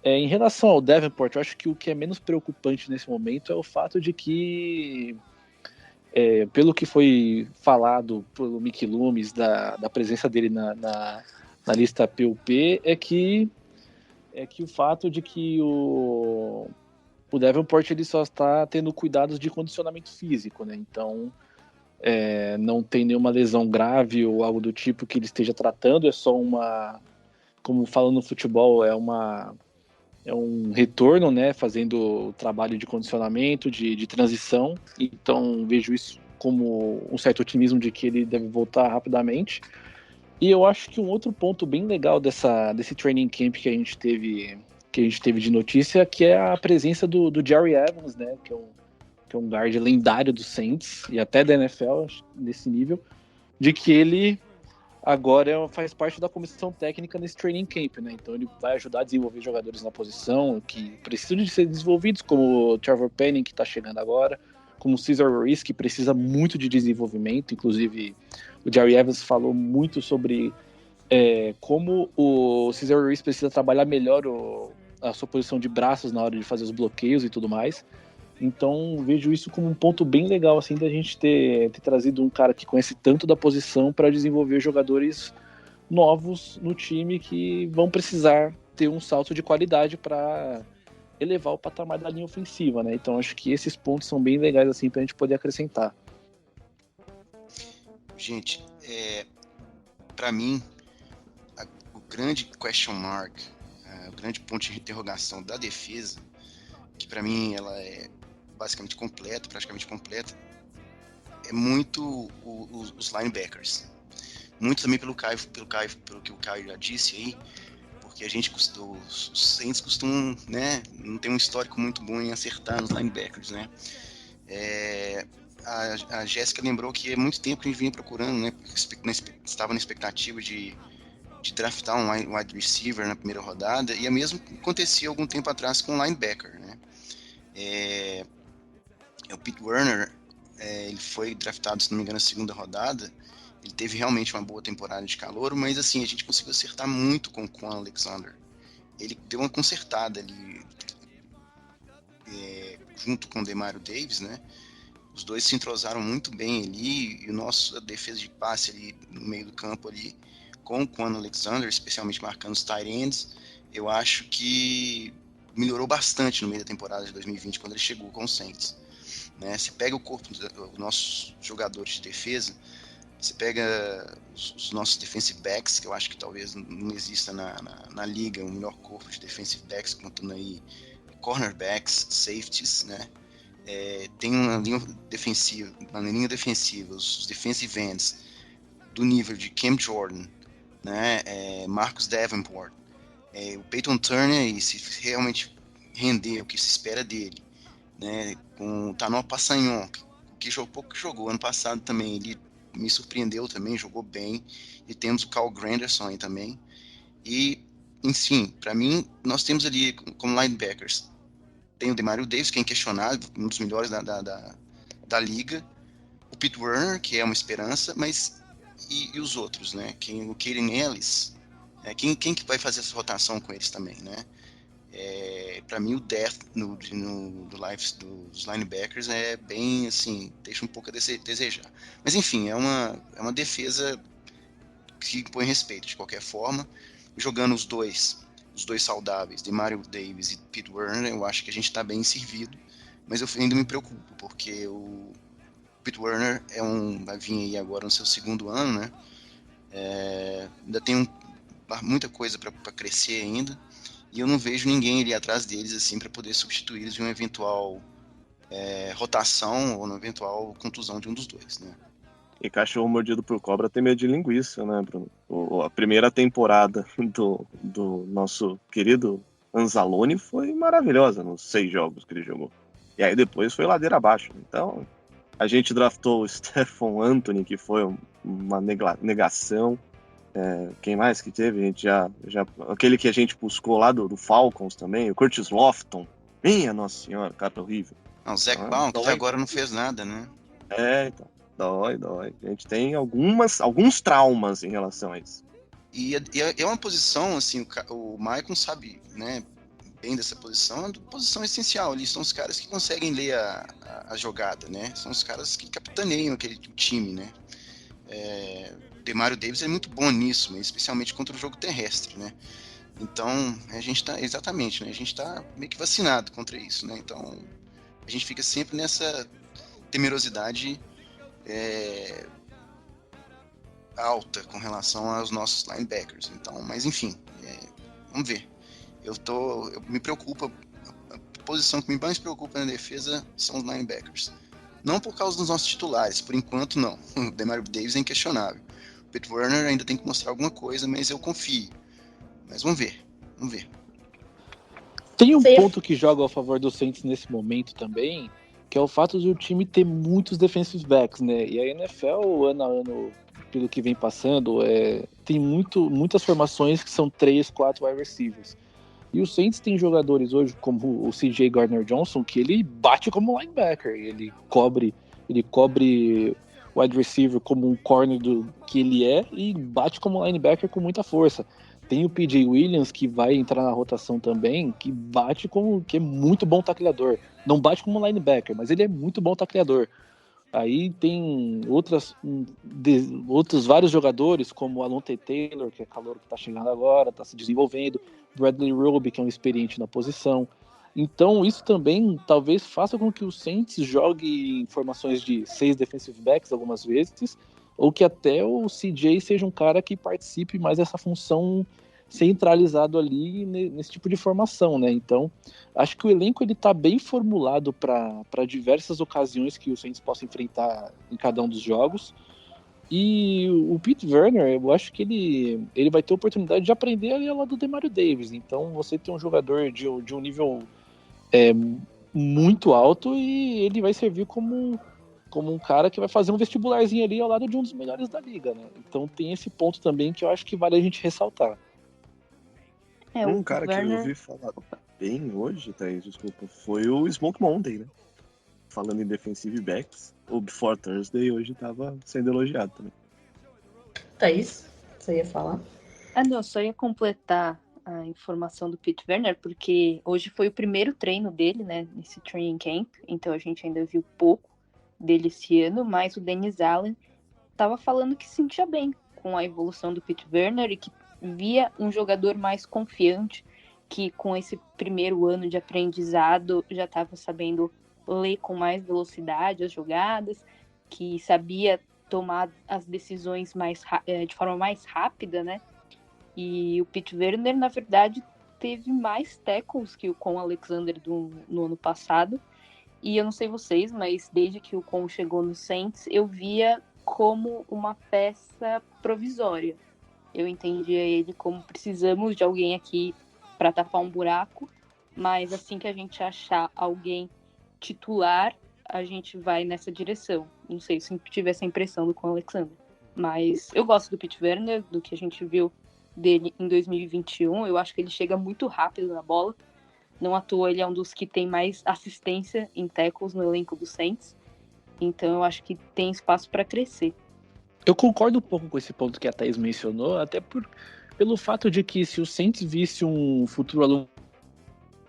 Em relação ao Davenport, eu acho que o que é menos preocupante nesse momento é o fato de que, pelo que foi falado pelo Mickey Loomis, da presença dele na lista PUP, é que o fato de que o Davenport ele só está tendo cuidados de condicionamento físico, né? Então não tem nenhuma lesão grave ou algo do tipo que ele esteja tratando, é só como falando no futebol, é um retorno, né? Fazendo o trabalho de condicionamento, de transição. Então vejo isso como um certo otimismo de que ele deve voltar rapidamente. E eu acho que um outro ponto bem legal desse training camp que a gente teve de notícia, que é a presença do Jerry Evans, né, que é um guard lendário do Saints e até da NFL nesse nível, de que ele agora faz parte da comissão técnica nesse training camp, né? Então ele vai ajudar a desenvolver jogadores na posição que precisam de ser desenvolvidos, como o Trevor Penning, que está chegando agora, como o Cesar Ruiz, que precisa muito de desenvolvimento. Inclusive o Jerry Evans falou muito sobre como o Cesar Ruiz precisa trabalhar melhor a sua posição de braços na hora de fazer os bloqueios e tudo mais. Então vejo isso como um ponto bem legal assim, da gente ter trazido um cara que conhece tanto da posição para desenvolver jogadores novos no time que vão precisar ter um salto de qualidade para elevar o patamar da linha ofensiva, né? Então acho que esses pontos são bem legais assim para a gente poder acrescentar. Gente, para mim, o grande question mark, o grande ponto de interrogação da defesa, que para mim ela é basicamente completa, praticamente completa, é muito os linebackers. Muito também pelo que o Caio já disse aí, porque os Saints costumam, né, não tem um histórico muito bom em acertar nos linebackers, né? A Jéssica lembrou que é muito tempo que a gente vinha procurando, né? Estava na expectativa de draftar um wide receiver na primeira rodada, e é mesmo que acontecia algum tempo atrás com um linebacker, né? O Pete Werner, ele foi draftado, se não me engano, na segunda rodada. Ele teve realmente uma boa temporada de calouro, mas assim, a gente conseguiu acertar muito com o Quan Alexander. Ele deu uma consertada ali, junto com o Demario Davis, né? Os dois se entrosaram muito bem ali, e a defesa de passe ali no meio do campo ali, com o Quan Alexander, especialmente marcando os tight ends, eu acho que melhorou bastante no meio da temporada de 2020, quando ele chegou com o Saints. Né? Você pega o corpo dos nossos jogadores de defesa, você pega os nossos defensive backs, que eu acho que talvez não exista na liga um melhor corpo de defensive backs, contando aí cornerbacks, safeties, né? Tem uma linha defensiva, os defensive ends do nível de Cam Jordan, né? Marcus Davenport, o Peyton Turner, e se realmente render o que se espera dele, né? Com o Tanoa Passagnon, que jogou ano passado também, ele me surpreendeu também, jogou bem, e temos o Carl Granderson aí também, e enfim, para mim, nós temos ali como linebackers, tem o Demario Davis, que é inquestionável, um dos melhores da liga, o Pete Werner, que é uma esperança, mas e os outros, né? O Kaden Ellis, quem que vai fazer essa rotação com eles também, né? Para mim, o depth dos linebackers é bem, assim, deixa um pouco a desejar. Mas, enfim, é uma defesa que impõe respeito, de qualquer forma. Jogando os dois saudáveis, Demario Davis e Pete Werner, eu acho que a gente está bem servido. Mas eu ainda me preocupo, porque o Pete Werner vai vir aí agora no seu segundo ano, né? Ainda tem muita coisa para crescer ainda. E eu não vejo ninguém ali atrás deles assim para poder substituí-los em uma eventual rotação ou uma eventual contusão de um dos dois, né? E cachorro mordido por cobra tem medo de linguiça, né, Bruno? A primeira temporada do nosso querido Anzalone foi maravilhosa nos 6 jogos que ele jogou. E aí depois foi ladeira abaixo. Então, a gente draftou o Stephon Anthony, que foi uma negação. Quem mais que teve? A gente já aquele que a gente buscou lá do Falcons também, o Curtis Lofton. Minha Nossa Senhora, cara horrível. O Zach Baum, que até agora não fez nada, né? Então. Dói. A gente tem alguns traumas em relação a isso. E é uma posição, assim, o Maicon sabe, né, bem dessa posição, é uma posição essencial ali. São os caras que conseguem ler a jogada, né? São os caras que capitaneiam aquele time, né? Demario Davis é muito bom nisso, especialmente contra o jogo terrestre, né? Então, a gente tá, exatamente, né? A gente tá meio que vacinado contra isso, né? Então, a gente fica sempre nessa temerosidade alta com relação aos nossos linebackers. Então, mas enfim, vamos ver. Eu me preocupa, a posição que me mais preocupa na defesa são os linebackers. Não por causa dos nossos titulares, por enquanto não. O Demario Davis é inquestionável. O Pete Werner ainda tem que mostrar alguma coisa, mas eu confio. Mas vamos ver. Tem um ponto que joga a favor do Saints nesse momento também, que é o fato de o time ter muitos defensive backs, né? E a NFL, ano a ano, pelo que vem passando, tem muitas formações que são 3, 4 wide receivers. E o Saints tem jogadores hoje, como o CJ Gardner-Johnson, que ele bate como linebacker. Ele cobre wide receiver como um corner que ele é e bate como linebacker com muita força. Tem o P.J. Williams, que vai entrar na rotação também, que bate que é muito bom tacleador. Não bate como linebacker, mas ele é muito bom tacleador. Aí tem outros vários jogadores, como o Alontae Taylor, que é calor que está chegando agora, está se desenvolvendo, Bradley Roby, que é um experiente na posição. Então isso também talvez faça com que o Saints jogue em formações de 6 defensive backs algumas vezes, ou que até o CJ seja um cara que participe mais dessa função centralizado ali nesse tipo de formação, né? Então, acho que o elenco ele tá bem formulado para diversas ocasiões que o Saints possa enfrentar em cada um dos jogos. E o Pete Werner, eu acho que ele vai ter a oportunidade de aprender ali ao lado do Demario Davis. Então, você tem um jogador de um nível muito alto e ele vai servir como um cara que vai fazer um vestibularzinho ali ao lado de um dos melhores da liga, né? Então tem esse ponto também que eu acho que vale a gente ressaltar. Um cara que eu ouvi falar bem hoje, Thaís, desculpa, foi o Smoke Monday, né? Falando em defensive backs, o Before Thursday hoje tava sendo elogiado também. Thaís, você ia falar? Não, só ia completar a informação do Pete Werner, porque hoje foi o primeiro treino dele, né, nesse training camp, então a gente ainda viu pouco dele esse ano, mas o Dennis Allen estava falando que se sentia bem com a evolução do Pete Werner e que via um jogador mais confiante, que com esse primeiro ano de aprendizado já estava sabendo ler com mais velocidade as jogadas, que sabia tomar as decisões de forma mais rápida, né? E o Pete Werner, na verdade, teve mais tackles que o Con Alexander no ano passado. E eu não sei vocês, mas desde que o Con chegou no Saints, eu via como uma peça provisória. Eu entendia ele como precisamos de alguém aqui para tapar um buraco, mas assim que a gente achar alguém titular, a gente vai nessa direção. Não sei se tive essa impressão do Con Alexander, mas eu gosto do Pete Werner, do que a gente viu dele em 2021. Eu acho que ele chega muito rápido na bola. Não à toa ele é um dos que tem mais assistência em tackles no elenco do Saints. Então eu acho que tem espaço para crescer. Eu concordo um pouco com esse ponto que a Thaís mencionou, até pelo fato de que se o Saints visse um futuro a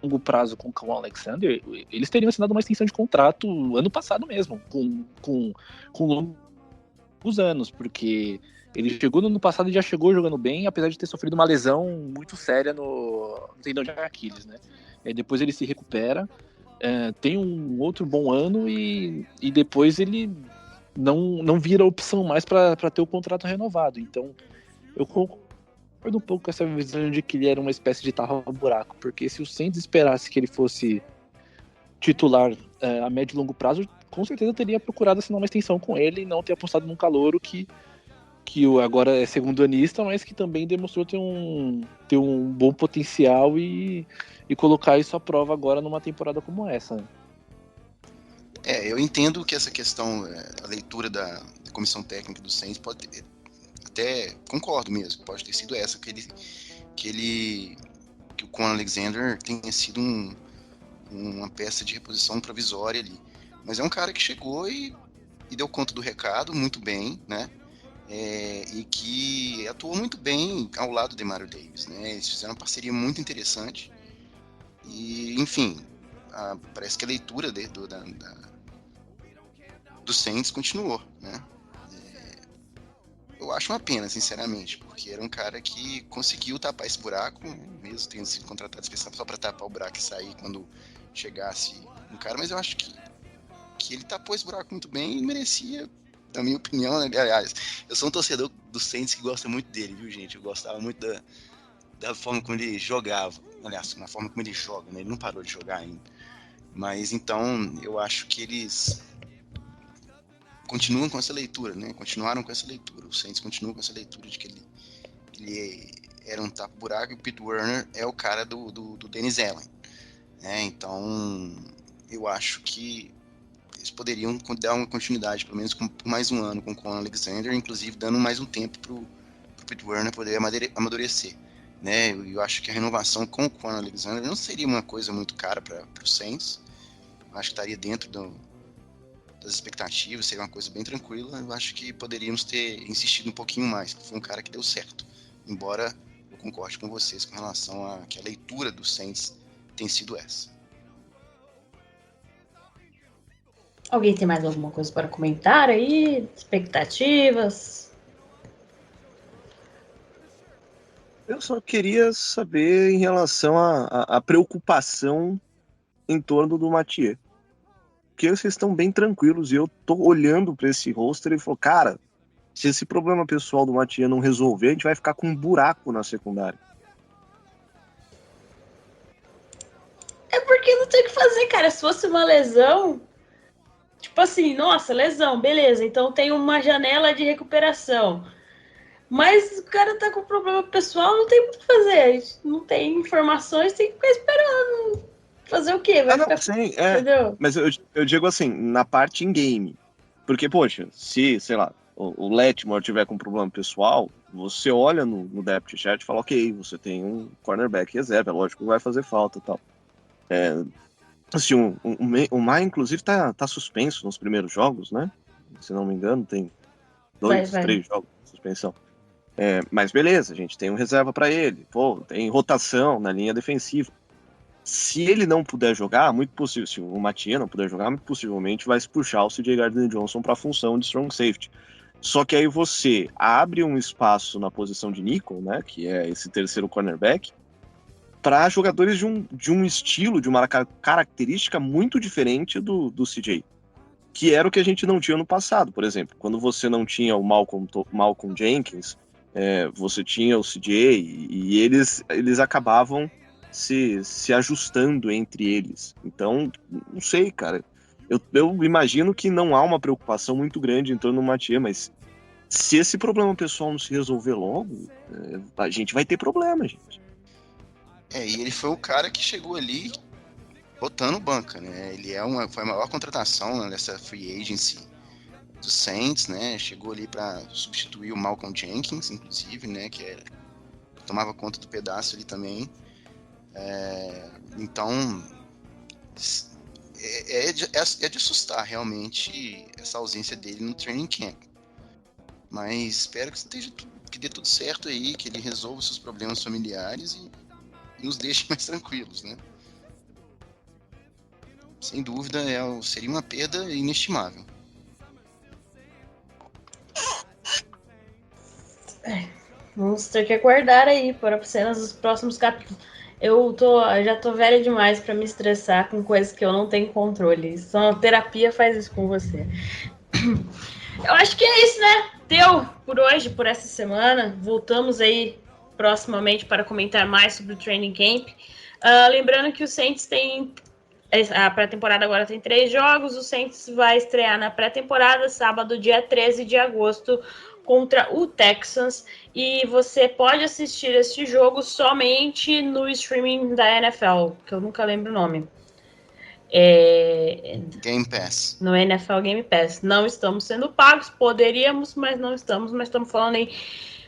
longo prazo com o Con Alexander, eles teriam assinado uma extensão de contrato ano passado mesmo, com longos anos, porque ele chegou no ano passado e já chegou jogando bem, apesar de ter sofrido uma lesão muito séria no tendão de Aquiles, né? Depois ele se recupera, tem um outro bom ano e depois ele não vira opção mais para ter o contrato renovado. Então eu concordo um pouco com essa visão de que ele era uma espécie de tapa-buraco, porque se o Saints esperasse que ele fosse titular a médio e longo prazo, com certeza teria procurado assinar uma extensão com ele e não ter apostado num calouro que agora é segundo-anista, mas que também demonstrou ter um bom potencial e colocar isso à prova agora numa temporada como essa. Eu entendo que essa questão, a leitura da comissão técnica do Saints pode ter, até concordo mesmo, pode ter sido essa, que o Con Alexander tenha sido uma peça de reposição provisória ali. Mas é um cara que chegou e deu conta do recado muito bem, né? E que atuou muito bem ao lado de Demario Davis, né? Eles fizeram uma parceria muito interessante e, enfim, parece que a leitura do Saints continuou, né? Eu acho uma pena, sinceramente, porque era um cara que conseguiu tapar esse buraco, mesmo tendo sido contratado especial só para tapar o buraco e sair quando chegasse um cara, mas eu acho que ele tapou esse buraco muito bem e merecia, na minha opinião, né? Aliás, eu sou um torcedor do Saints que gosta muito dele, viu, gente? Eu gostava muito da forma como ele jogava, aliás, na forma como ele joga, né? Ele não parou de jogar ainda. Mas então, eu acho que eles continuam com essa leitura, né? Continuaram com essa leitura. O Saints continua com essa leitura de que ele era um tapa-buraco e o Pete Werner é o cara do Dennis Allen, né? Então, eu acho que eles poderiam dar uma continuidade, pelo menos por mais um ano com o Con Alexander, inclusive dando mais um tempo pro Pete Werner poder amadurecer, né? Eu acho que a renovação com o Con Alexander não seria uma coisa muito cara para o Saints. Eu acho que estaria dentro das expectativas, seria uma coisa bem tranquila. Eu acho que poderíamos ter insistido um pouquinho mais, que foi um cara que deu certo. Embora eu concorde com vocês com relação a que a leitura dos Saints tem sido essa. Alguém tem mais alguma coisa para comentar aí? Expectativas? Eu só queria saber em relação à preocupação em torno do Mathieu. Porque vocês estão bem tranquilos e eu tô olhando para esse roster e falo, cara, se esse problema pessoal do Mathieu não resolver, a gente vai ficar com um buraco na secundária. É porque não tem o que fazer, cara. Se fosse uma lesão, tipo assim, nossa, lesão, beleza. Então tem uma janela de recuperação. Mas o cara tá com problema pessoal, não tem muito o que fazer. A gente não tem informações, tem que ficar esperando. Fazer o quê? Vai Não, ficar... sim, Entendeu? Mas eu digo assim, na parte in-game. Porque, poxa, se, sei lá, o Letmore tiver com problema pessoal, você olha no depth chart e fala, ok, você tem um cornerback reserva, é lógico que vai fazer falta e tal. Assim, o Maia, inclusive, tá suspenso nos primeiros jogos, né? Se não me engano, tem 3 jogos de suspensão. Mas beleza, a gente tem um reserva para ele. Pô, tem rotação na linha defensiva. Se ele não puder jogar, muito possível, se o Mathieu não puder jogar, muito possivelmente vai se puxar o CJ Gardner-Johnson para a função de strong safety. Só que aí você abre um espaço na posição de nickel, né, que é esse terceiro cornerback, para jogadores de um estilo, de uma característica muito diferente do CJ, que era o que a gente não tinha no passado. Por exemplo, quando você não tinha o Malcolm Jenkins, você tinha o CJ e eles acabavam se ajustando entre eles. Então, não sei, cara. Eu imagino que não há uma preocupação muito grande em torno do Mathieu, mas se esse problema pessoal não se resolver logo, a gente vai ter problema, gente. E ele foi o cara que chegou ali botando banca, né? Ele foi a maior contratação nessa free agency do Saints, né? Chegou ali para substituir o Malcolm Jenkins, inclusive, né? Que tomava conta do pedaço ali também. Então é de assustar realmente essa ausência dele no training camp. Mas espero que dê tudo certo aí, que ele resolva seus problemas familiares e nos deixe mais tranquilos, né? Sem dúvida, seria uma perda inestimável. Vamos ter que aguardar aí para cenas dos próximos capítulos. Já tô velha demais para me estressar com coisas que eu não tenho controle. Só a terapia faz isso com você. Eu acho que é isso, né? Deu por hoje, por essa semana. Voltamos aí proximamente para comentar mais sobre o training camp. Lembrando que o Saints tem... A pré-temporada agora tem 3 jogos. O Saints vai estrear na pré-temporada sábado, dia 13 de agosto, contra o Texans. E você pode assistir este jogo somente no streaming da NFL, que eu nunca lembro o nome. Game Pass. No NFL Game Pass. Não estamos sendo pagos, poderíamos, mas não estamos. Mas estamos falando aí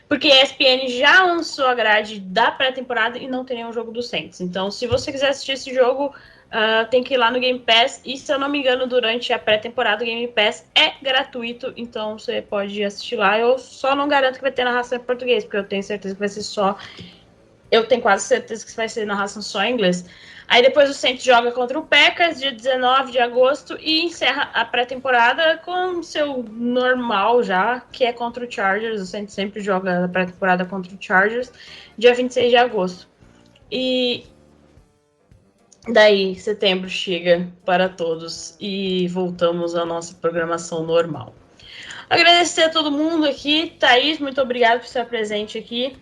porque a ESPN já lançou a grade da pré-temporada e não tem nenhum jogo do Saints. Então, se você quiser assistir esse jogo, tem que ir lá no Game Pass. E, se eu não me engano, durante a pré-temporada, o Game Pass é gratuito. Então, você pode assistir lá. Eu só não garanto que vai ter narração em português, porque eu tenho certeza que vai ser só... Eu tenho quase certeza que vai ser narração só em inglês. Aí depois o Saints joga contra o Packers, dia 19 de agosto, e encerra a pré-temporada com o seu normal já, que é contra o Chargers. O Saints sempre joga a pré-temporada contra o Chargers, dia 26 de agosto. E daí setembro chega para todos e voltamos à nossa programação normal. Agradecer a todo mundo aqui. Thaís, muito obrigado por estar presente aqui.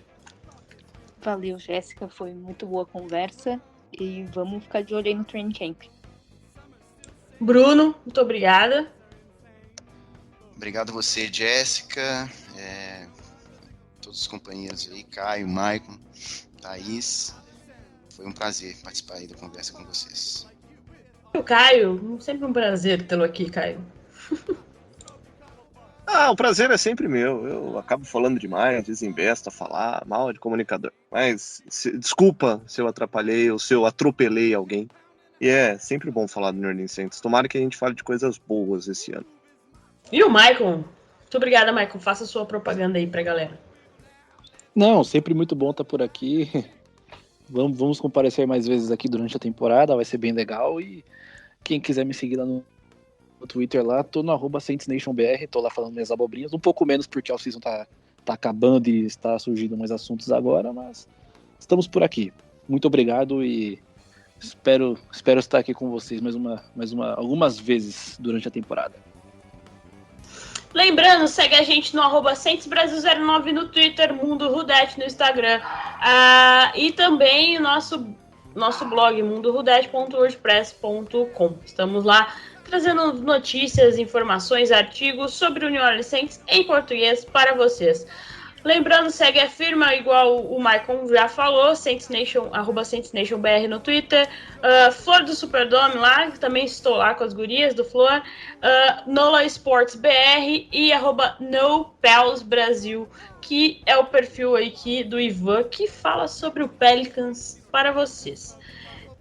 Valeu, Jéssica, foi muito boa a conversa e vamos ficar de olho aí no training camp. Bruno, muito obrigada. Obrigado a você, Jéssica, todos os companheiros aí, Caio, Maicon, Thaís. Foi um prazer participar aí da conversa com vocês. O Caio, sempre um prazer tê-lo aqui, Caio. O prazer é sempre meu. Eu acabo falando demais, desembesto a falar, mal de comunicador. Mas desculpa se eu atrapalhei ou se eu atropelei alguém. E é sempre bom falar do New Orleans Saints. Tomara que a gente fale de coisas boas esse ano. E o Maicon? Muito obrigada, Maicon. Faça a sua propaganda aí pra galera. Não, sempre muito bom estar por aqui. Vamos comparecer mais vezes aqui durante a temporada, vai ser bem legal. E quem quiser me seguir lá no Twitter, lá, tô no @SaintsNationBR, tô lá falando minhas abobrinhas, um pouco menos porque a season tá acabando e está surgindo mais assuntos agora, mas estamos por aqui. Muito obrigado e espero estar aqui com vocês algumas vezes durante a temporada. Lembrando, segue a gente no @SaintsBrasil09 no Twitter, Mundo Rudete no Instagram. E também o nosso blog, mundorudete.wordpress.com. Estamos lá trazendo notícias, informações, artigos sobre o New Orleans Saints em português para vocês. Lembrando, segue a firma, igual o Maicon já falou, Saints Nation, @SaintsNationBR no Twitter, Flor do Superdome lá, também estou lá com as gurias do Flor, Nola Sports BR e @NoPelsBrasil, que é o perfil aqui do Ivan, que fala sobre o Pelicans para vocês.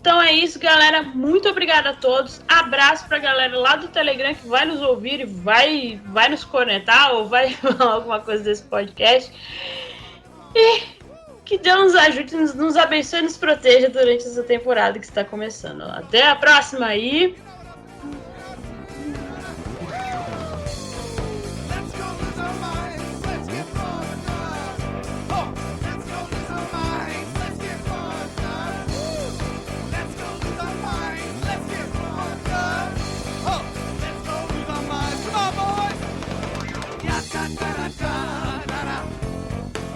Então é isso, galera. Muito obrigada a todos. Abraço pra galera lá do Telegram que vai nos ouvir e vai nos conectar ou vai falar alguma coisa desse podcast. E que Deus nos ajude, nos abençoe e nos proteja durante essa temporada que está começando. Até a próxima aí.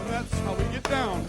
That's how we get down.